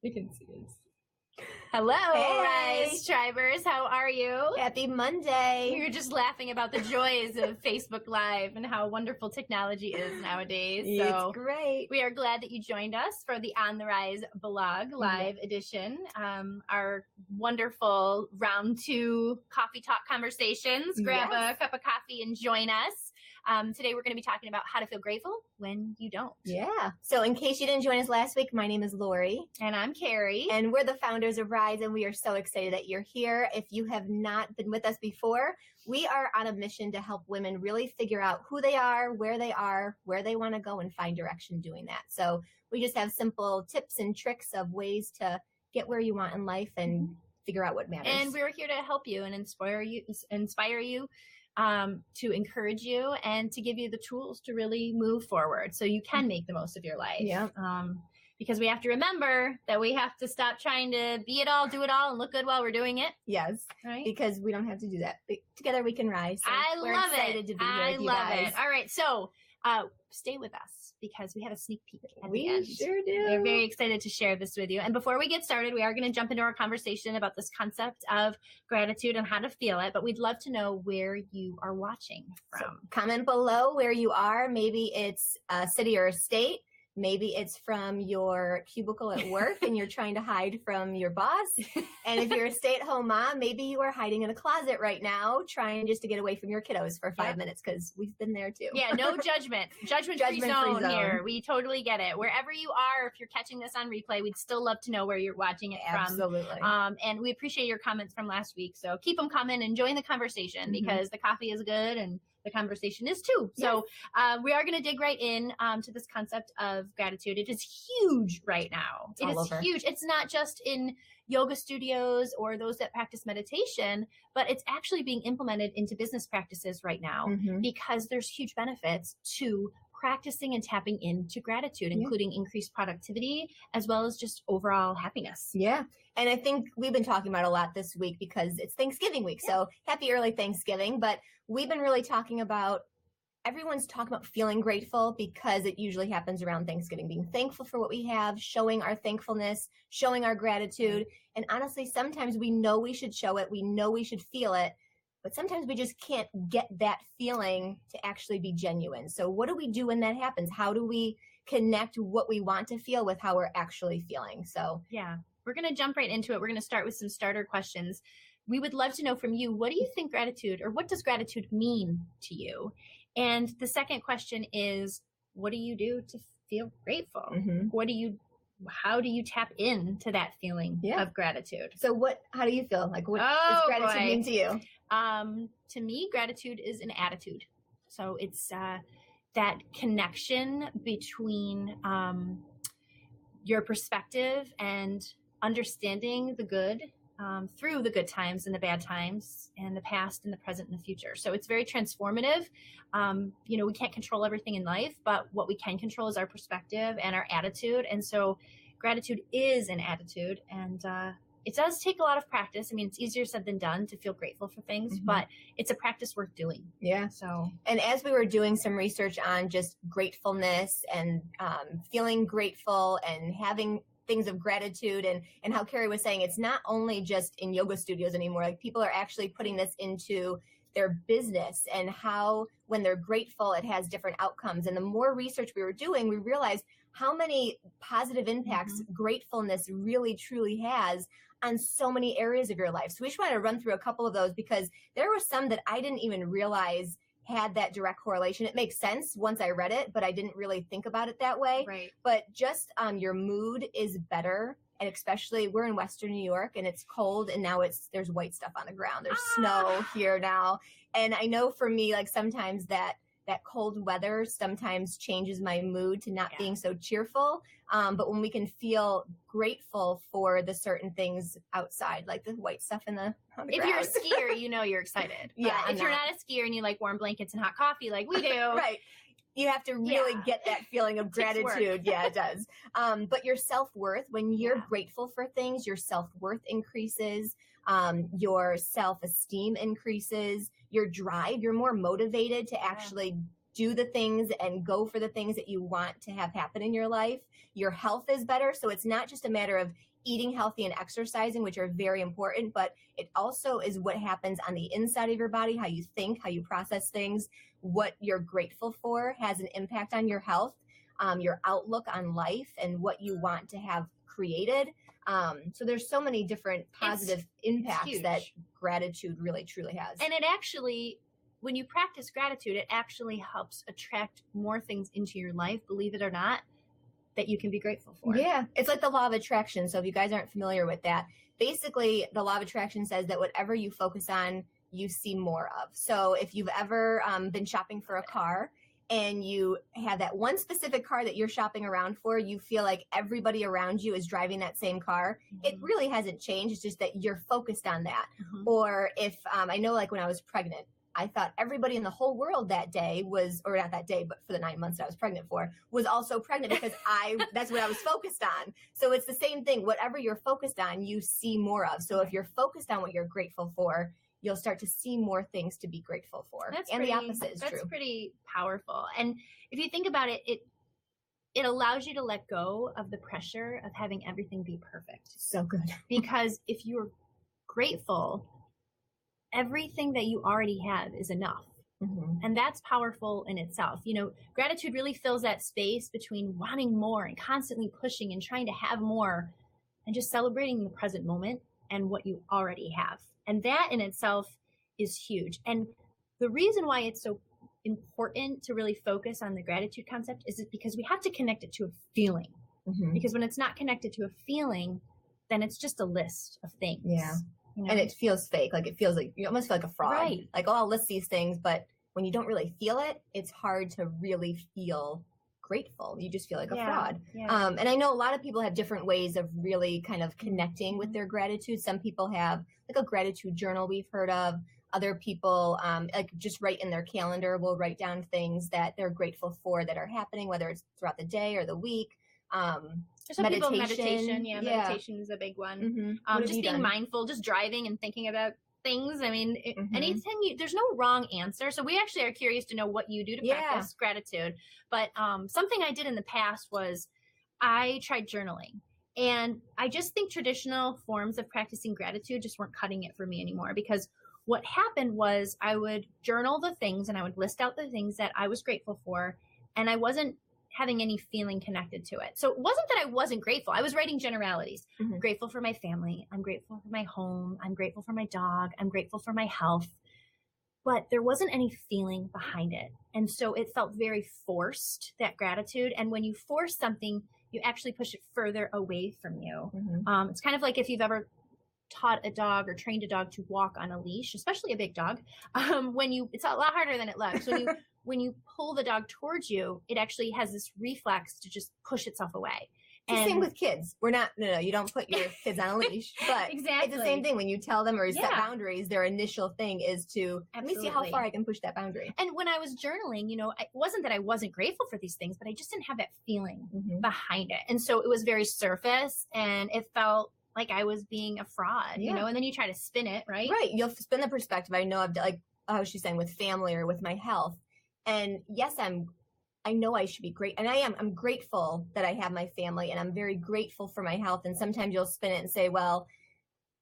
You can see it. Hello, Hey. Rise Tribers. How are you? Happy Monday. We were just laughing about the joys of Facebook Live and how wonderful technology is nowadays. It's great. We are glad that you joined us for the On the Rise blog live edition. Our wonderful round 2 coffee talk conversations. Grab a cup of coffee and join us. Today we're going to be talking about how to feel grateful when you don't. Yeah. So in case you didn't join us last week, my name is Lori. And I'm Carrie. And we're the founders of Rise, and we are so excited that you're here. If you have not been with us before, we are on a mission to help women really figure out who they are, where they want to go, and find direction doing that. So we just have simple tips and tricks of ways to get where you want in life and figure out what matters. And we're here to help you and inspire you, to encourage you and to give you the tools to really move forward so you can make the most of your life. Yeah. Because we have to remember that we have to stop trying to be it all, do it all, and look good while we're doing it. Yes. Right? Because we don't have to do that. Together we can rise. So We're excited to be here I with you love guys. it. All right. So stay with us because we have a sneak peek at the We end. sure do. We're very excited to share this with you. And before we get started, we are going to jump into our conversation about this concept of gratitude and how to feel it. But we'd love to know where you are watching from. So comment below where you are. Maybe it's a city or a state. Maybe it's from your cubicle at work and you're trying to hide from your boss. And if you're a stay-at-home mom, maybe you are hiding in a closet right now, trying just to get away from your kiddos for 5 minutes, because we've been there too. Yeah, no judgment. Judgment-free zone here. We totally get it. Wherever you are, if you're catching this on replay, we'd still love to know where you're watching it from. Absolutely. And we appreciate your comments from last week. So keep them coming and join the conversation because the coffee is good and the conversation is too. So we are going to dig right in to this concept of gratitude. It is huge right now. It is huge. It's not just in yoga studios or those that practice meditation, but it's actually being implemented into business practices right now because there's huge benefits to practicing and tapping into gratitude, including increased productivity as well as just overall happiness. Yeah. And I think we've been talking about a lot this week because it's Thanksgiving week. So happy early Thanksgiving. But we've been really talking about, everyone's talking about feeling grateful because it usually happens around Thanksgiving, being thankful for what we have, showing our thankfulness, showing our gratitude. And honestly, sometimes we know we should show it. We know we should feel it. But sometimes we just can't get that feeling to actually be genuine. So what do we do when that happens? How do we connect what we want to feel with how we're actually feeling? So yeah, we're going to jump right into it. We're going to start with some starter questions. We would love to know from you, what do you think gratitude, or what does gratitude mean to you? And the second question is, what do you do to feel grateful? How do you tap into that feeling of gratitude? So how do you feel? Like, what does gratitude mean to you? To me, gratitude is an attitude. So it's that connection between your perspective and understanding the good through the good times and the bad times and the past and the present and the future. So it's very transformative. We can't control everything in life, but what we can control is our perspective and our attitude. And so gratitude is an attitude, and it does take a lot of practice. I mean, it's easier said than done to feel grateful for things, but it's a practice worth doing. Yeah. So, and as we were doing some research on just gratefulness and feeling grateful and having things of gratitude, and how Carrie was saying, it's not only just in yoga studios anymore. Like, people are actually putting this into their business, and how when they're grateful, it has different outcomes. And the more research we were doing, we realized how many positive impacts gratefulness really, truly has on so many areas of your life. So we just want to run through a couple of those because there were some that I didn't even realize had that direct correlation. It makes sense once I read it, but I didn't really think about it that way. Right. But just your mood is better. And especially, we're in Western New York and it's cold, and now there's white stuff on the ground. There's snow here now. And I know for me, like, sometimes that cold weather sometimes changes my mood to not being so cheerful. But when we can feel grateful for the certain things outside, like the white stuff on the ground. If you're a skier, you're excited. Yeah. If you're not a skier and you like warm blankets and hot coffee like we do. Right. You have to really get that feeling of gratitude. Yeah, it does. But your self-worth, when you're grateful for things, your self-worth increases, your self-esteem increases, your drive, you're more motivated to actually do the things and go for the things that you want to have happen in your life. Your health is better. So it's not just a matter of eating healthy and exercising, which are very important, but it also is what happens on the inside of your body, how you think, how you process things, what you're grateful for has an impact on your health, your outlook on life, and what you want to have created. So there's so many different positive impacts that gratitude really, truly has. And it actually, when you practice gratitude, it actually helps attract more things into your life, believe it or not, that you can be grateful for. Yeah. It's like the law of attraction. So if you guys aren't familiar with that, basically the law of attraction says that whatever you focus on, you see more of. So if you've ever been shopping for a car and you have that one specific car that you're shopping around for, you feel like everybody around you is driving that same car. It really hasn't changed. It's just that you're focused on that. Or if I know, like when I was pregnant, I thought everybody in the whole world that day was, or not that day, but for the 9 months that I was pregnant for, was also pregnant because that's what I was focused on. So it's the same thing. Whatever you're focused on, you see more of. So if you're focused on what you're grateful for, you'll start to see more things to be grateful for. The opposite is true. That's pretty powerful. And if you think about it, it allows you to let go of the pressure of having everything be perfect. So good. Because if you're grateful, everything that you already have is enough. And that's powerful in itself. You know, gratitude really fills that space between wanting more and constantly pushing and trying to have more, and just celebrating the present moment and what you already have. And that in itself is huge. And the reason why it's so important to really focus on the gratitude concept is because we have to connect it to a feeling. Because when it's not connected to a feeling, then it's just a list of things. Yeah. You know? And it feels fake. Like it feels like you almost feel like a fraud. Right. Like, oh, I'll list these things, but when you don't really feel it, it's hard to really feel grateful. You just feel like a fraud. Yeah. And I know a lot of people have different ways of really kind of connecting with their gratitude. Some people have like a gratitude journal we've heard of. Other people like just write in their calendar, will write down things that they're grateful for that are happening, whether it's throughout the day or the week. Some people meditation. Yeah, meditation is a big one. Just being mindful, just driving and thinking about things. I mean, anything, there's no wrong answer. So we actually are curious to know what you do to practice gratitude. But something I did in the past was I tried journaling. And I just think traditional forms of practicing gratitude just weren't cutting it for me anymore, because what happened was I would journal the things and I would list out the things that I was grateful for, and I wasn't having any feeling connected to it. So it wasn't that I wasn't grateful. I was writing generalities. I'm grateful for my family. I'm grateful for my home. I'm grateful for my dog. I'm grateful for my health. But there wasn't any feeling behind it. And so it felt very forced, that gratitude. And when you force something, you actually push it further away from you. It's kind of like if you've ever taught a dog or trained a dog to walk on a leash, especially a big dog. It's a lot harder than it looks. When you pull the dog towards you, it actually has this reflex to just push itself away. It's the same with kids. You don't put your kids on a leash, but it's the same thing when you tell them or set boundaries. Their initial thing is to, let me see how far I can push that boundary. And when I was journaling, it wasn't that I wasn't grateful for these things, but I just didn't have that feeling behind it. And so it was very surface, and it felt like I was being a fraud, and then you try to spin it, right? Right. You'll spin the perspective. I know I've like how she's saying with family or with my health. And yes, I know I should be great. And I'm grateful that I have my family, and I'm very grateful for my health. And sometimes you'll spin it and say, well,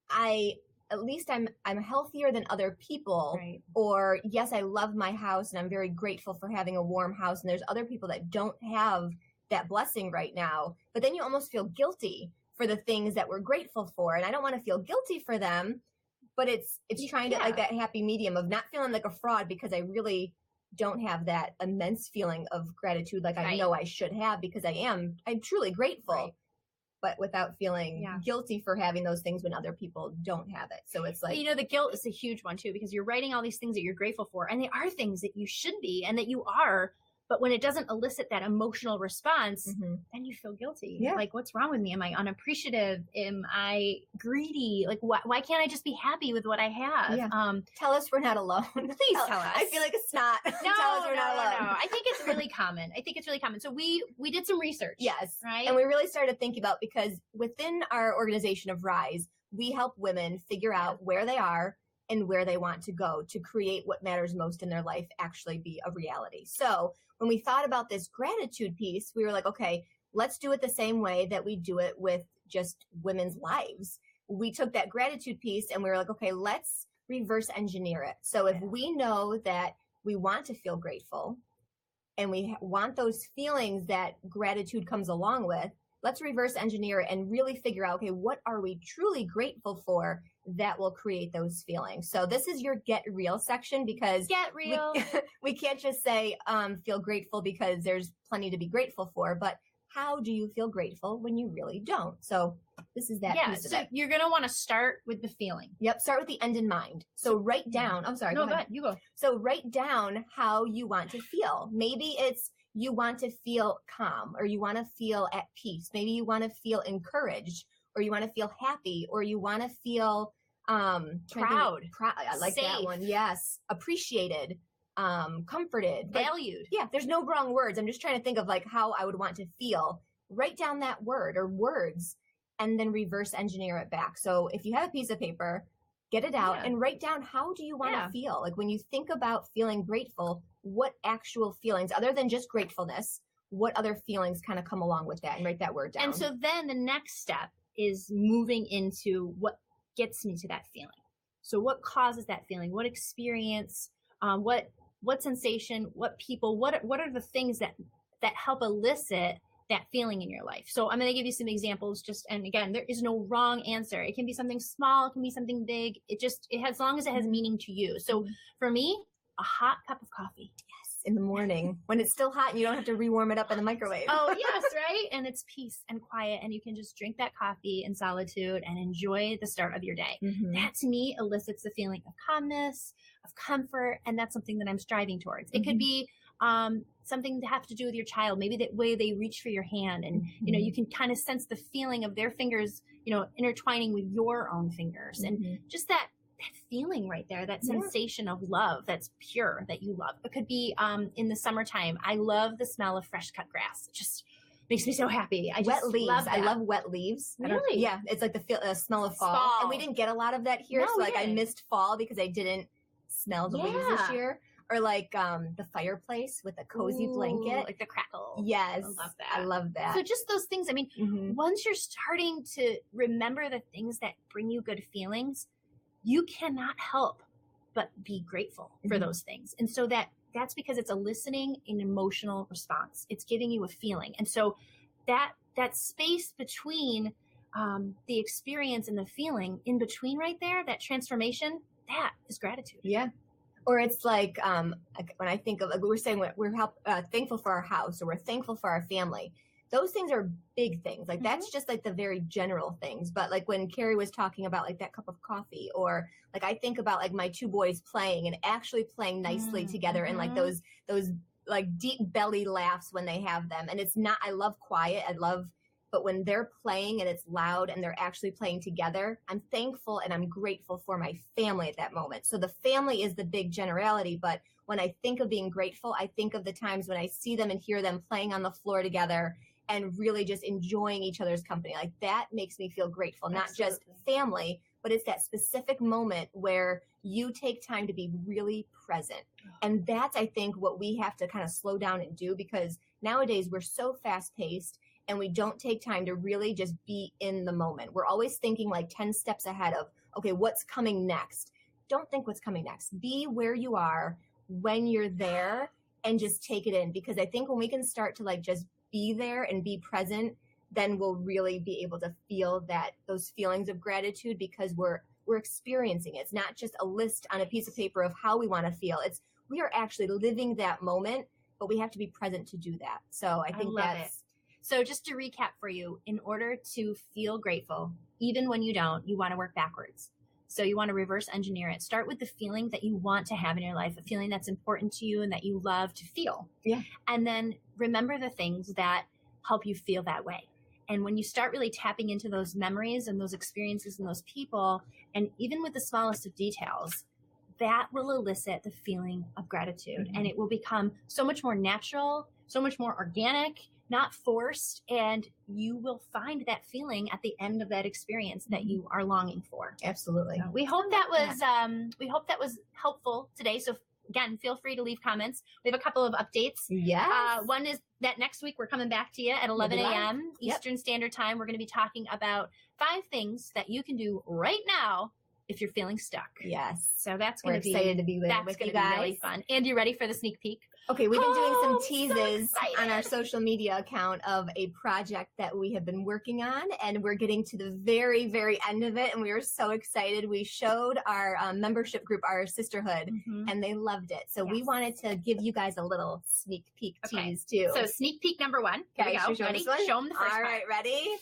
at least I'm healthier than other people. Right. Or yes, I love my house and I'm very grateful for having a warm house. And there's other people that don't have that blessing right now. But then you almost feel guilty for the things that we're grateful for. And I don't want to feel guilty for them, but it's trying to like that happy medium of not feeling like a fraud, because I really don't have that immense feeling of gratitude like I know I should have, because I'm truly grateful, but without feeling guilty for having those things when other people don't have it. So it's like, the guilt is a huge one too, because you're writing all these things that you're grateful for, and they are things that you should be and that you are. But when it doesn't elicit that emotional response, then you feel guilty. Yeah. Like, what's wrong with me? Am I unappreciative? Am I greedy? Like, why can't I just be happy with what I have? Yeah. Tell us we're not alone. Please tell us. I feel like it's not. No, tell us we're not alone. No. I think it's really common. So we did some research. Yes. Right. And we really started thinking about, because within our organization of Rise, we help women figure out where they are and where they want to go to create what matters most in their life actually be a reality. So when we thought about this gratitude piece, we were like, okay, let's do it the same way that we do it with just women's lives. We took that gratitude piece and we were like, okay, let's reverse engineer it. So if we know that we want to feel grateful and we want those feelings that gratitude comes along with, let's reverse engineer it and really figure out, okay, what are we truly grateful for that will create those feelings? So this is your get real section, because Get real. we can't just say, feel grateful because there's plenty to be grateful for, but how do you feel grateful when you really don't? So this is that piece of so it. you're going to want to start with the feeling. Yep. Start with the end in mind. So write down, I'm sorry. No, go ahead. You go. So write down how you want to feel. Maybe it's you want to feel calm, or you want to feel at peace. Maybe you want to feel encouraged, or you want to feel happy, or you want to feel proud. I like that one. Yes. Appreciated, comforted, valued. Yeah. There's no wrong words. I'm just trying to think of like how I would want to feel. Write down that word or words and then reverse engineer it back. So if you have a piece of paper, get it out and write down, how do you want to feel? Like when you think about feeling grateful, what actual feelings, other than just gratefulness, what other feelings kind of come along with that, and write that word down. And so then the next step is moving into what gets me to that feeling. So what causes that feeling? What experience? What sensation? What people? What are the things that help elicit that feeling in your life? So I'm going to give you some examples. And again, there is no wrong answer. It can be something small. It can be something big. It has, as long as it has meaning to you. So for me, a hot cup of coffee. Yes, in the morning when it's still hot and you don't have to rewarm it up in the microwave. Oh yes, right. And it's peace and quiet, and you can just drink that coffee in solitude and enjoy the start of your day. Mm-hmm. That to me elicits a feeling of calmness, of comfort, and that's something that I'm striving towards. It could be something to have to do with your child, maybe the way they reach for your hand, and you can kind of sense the feeling of their fingers, intertwining with your own fingers, and just that feeling right there, that sensation of love that's pure, that you love. It could be in the summertime. I love the smell of fresh cut grass. It just makes me so happy. Wet leaves. I love wet leaves. Really? Yeah, it's like the smell of fall. And we didn't get a lot of that here, so I missed fall because I didn't smell the leaves this year. Or like the fireplace with a cozy blanket. Like the crackle. Yes. I love that. So just those things. I mean, once you're starting to remember the things that bring you good feelings, you cannot help but be grateful for those things. And so that's because it's eliciting an emotional response. It's giving you a feeling. And so that space between the experience and the feeling, in between right there, that transformation, that is gratitude. Yeah. Or it's like when I think of, like we were saying, we're thankful for our house, or we're thankful for our family. Those things are big things. Like that's just like the very general things. But like when Carrie was talking about like that cup of coffee, or like I think about like my two boys playing and actually playing nicely together, and like those like deep belly laughs when they have them. And it's not, I love quiet. But when they're playing and it's loud and they're actually playing together, I'm thankful and I'm grateful for my family at that moment. So the family is the big generality. But when I think of being grateful, I think of the times when I see them and hear them playing on the floor together and really just enjoying each other's company. Like that makes me feel grateful, not just family, but it's that specific moment where you take time to be really present. And that's, I think, what we have to kind of slow down and do, because nowadays we're so fast paced and we don't take time to really just be in the moment. We're always thinking like 10 steps ahead of, okay, what's coming next? Don't think what's coming next. Be where you are when you're there and just take it in. Because I think when we can start to like just be there and be present, then we'll really be able to feel those feelings of gratitude, because we're experiencing it. It's not just a list on a piece of paper of how we want to feel. We are actually living that moment, but we have to be present to do that. So I think that's... So just to recap for you, in order to feel grateful, even when you don't, you want to work backwards. So you want to reverse engineer it. Start with the feeling that you want to have in your life, a feeling that's important to you and that you love to feel. Yeah. And then remember the things that help you feel that way. And when you start really tapping into those memories and those experiences and those people, and even with the smallest of details, that will elicit the feeling of gratitude. And it will become so much more natural, so much more organic, not forced, and you will find that feeling at the end of that experience that you are longing for. Absolutely. So we hope that was helpful today. So again, feel free to leave comments. We have a couple of updates. Yes. One is that next week we're coming back to you at 11 a.m. Eastern Standard Time. We're going to be talking about 5 things that you can do right now if you're feeling stuck. Yes. So that's We're going to be excited to be there with you guys. Really fun. And you ready for the sneak peek? Okay, we've been doing some teases so on our social media account of a project that we have been working on, and we're getting to the very, very end of it, and we were so excited. We showed our membership group, our sisterhood, and they loved it. So we wanted to give you guys a little sneak peek tease too. So sneak peek number 1. Here we go. Ready? Show them the first All part. right, ready?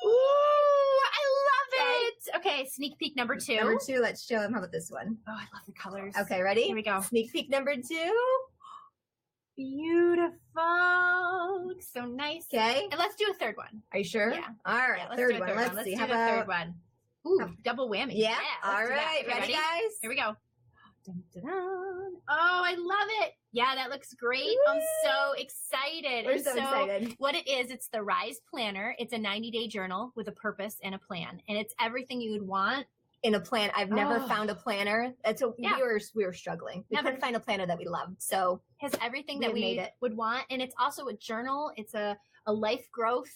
Ooh, I love it. Okay, sneak peek number 2. Number 2, let's show them. How about this one? Oh, I love the colors. Okay, ready? Here we go. Sneak peek number 2. Beautiful. Looks so nice. Okay. And let's do a third one. Are you sure? Yeah. All right, Yeah, third one. Let's see. Do How the about third one? Ooh, double whammy. Yeah. Let's All do that. right, Okay, ready, guys? Here we go. Dun, dun, dun. Oh, I love it. Yeah, that looks great. Woo! I'm so excited. We're so excited. What it is, it's the Rise Planner. It's a 90-day journal with a purpose and a plan. And it's everything you would want in a plan. I've never found a planner. We were struggling. We couldn't find a planner that we loved. So it has everything that we would want. And it's also a journal. It's a life growth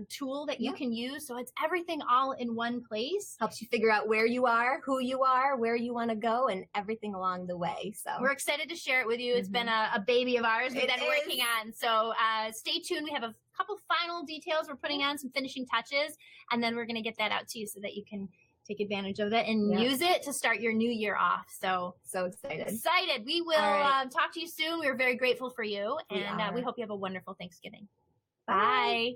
tool that you can use. So it's everything all in one place. Helps you figure out where you are, who you are, where you want to go, and everything along the way. So we're excited to share it with you. It's been a baby of ours we've been working on. So stay tuned. We have a couple final details we're putting on, some finishing touches, and then we're going to get that out to you so that you can take advantage of it and use it to start your new year off. So excited. We will talk to you soon. We're very grateful for you, and we hope you have a wonderful Thanksgiving. Bye.